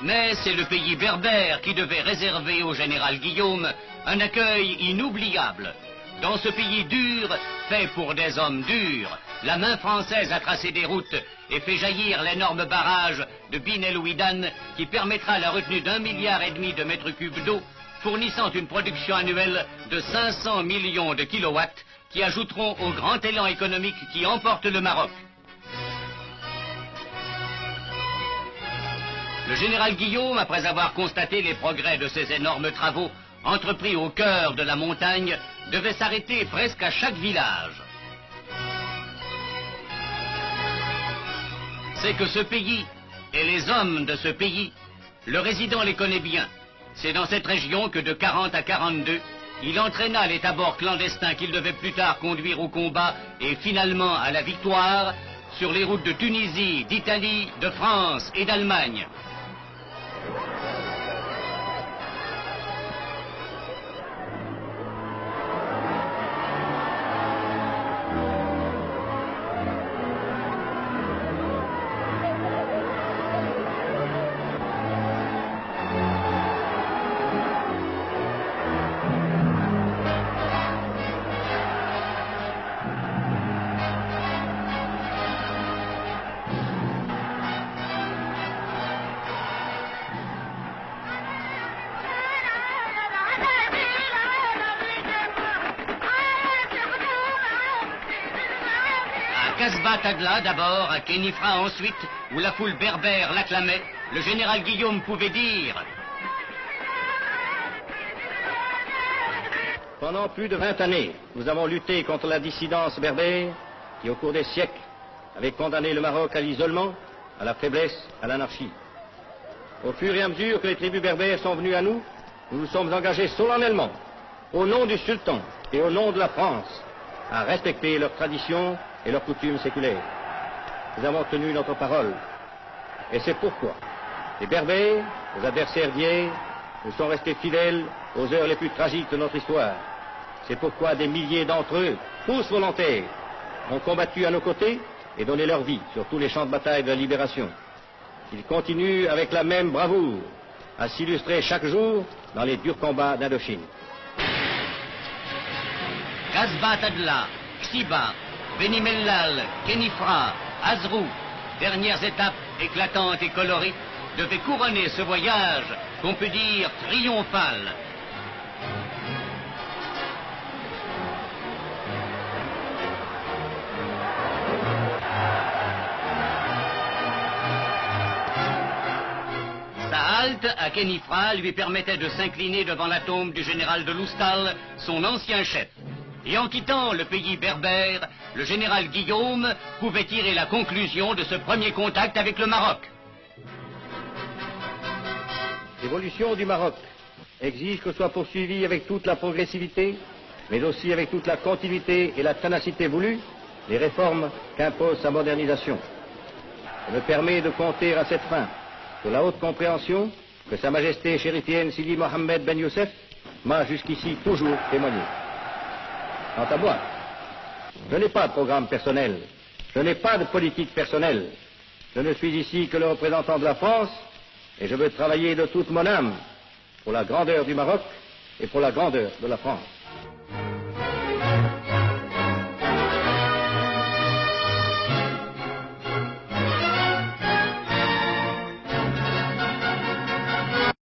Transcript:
Mais c'est le pays berbère qui devait réserver au général Guillaume un accueil inoubliable. Dans ce pays dur, fait pour des hommes durs, la main française a tracé des routes et fait jaillir l'énorme barrage de Bin el Ouidan qui permettra la retenue d'1,5 milliard de mètres cubes d'eau, fournissant une production annuelle de 500 millions de kilowatts qui ajouteront au grand élan économique qui emporte le Maroc. Le général Guillaume, après avoir constaté les progrès de ces énormes travaux entrepris au cœur de la montagne, devait s'arrêter presque à chaque village. C'est que ce pays et les hommes de ce pays, le résident les connaît bien. C'est dans cette région que de 40 à 42, il entraîna les tabords clandestins qu'il devait plus tard conduire au combat et finalement à la victoire sur les routes de Tunisie, d'Italie, de France et d'Allemagne. Casbah Tagla d'abord, à Khénifra ensuite, où la foule berbère l'acclamait, le général Guillaume pouvait dire: Pendant plus de 20 années, nous avons lutté contre la dissidence berbère qui, au cours des siècles, avait condamné le Maroc à l'isolement, à la faiblesse, à l'anarchie. Au fur et à mesure que les tribus berbères sont venues à nous, nous nous sommes engagés solennellement, au nom du sultan et au nom de la France, à respecter leurs traditions et leurs coutumes séculaires. Nous avons tenu notre parole. Et c'est pourquoi les Berbères, nos adversaires d'hier, nous sont restés fidèles aux heures les plus tragiques de notre histoire. C'est pourquoi des milliers d'entre eux, tous volontaires, ont combattu à nos côtés et donné leur vie sur tous les champs de bataille de la libération. Ils continuent avec la même bravoure à s'illustrer chaque jour dans les durs combats d'Indochine. Casbah Tagla, Xiba, Beni Mellal, Khénifra, Azrou, dernières étapes éclatantes et colorées, devaient couronner ce voyage qu'on peut dire triomphal. Sa halte à Khénifra lui permettait de s'incliner devant la tombe du général de Loustal, son ancien chef. Et en quittant le pays berbère, le général Guillaume pouvait tirer la conclusion de ce premier contact avec le Maroc. L'évolution du Maroc exige que soit poursuivie avec toute la progressivité, mais aussi avec toute la continuité et la ténacité voulues, les réformes qu'impose sa modernisation. Je me permets de compter à cette fin sur la haute compréhension que Sa Majesté chérifienne Sidi Mohammed Ben Youssef m'a jusqu'ici toujours témoigné. Quant à moi, je n'ai pas de programme personnel, je n'ai pas de politique personnelle. Je ne suis ici que le représentant de la France et je veux travailler de toute mon âme pour la grandeur du Maroc et pour la grandeur de la France.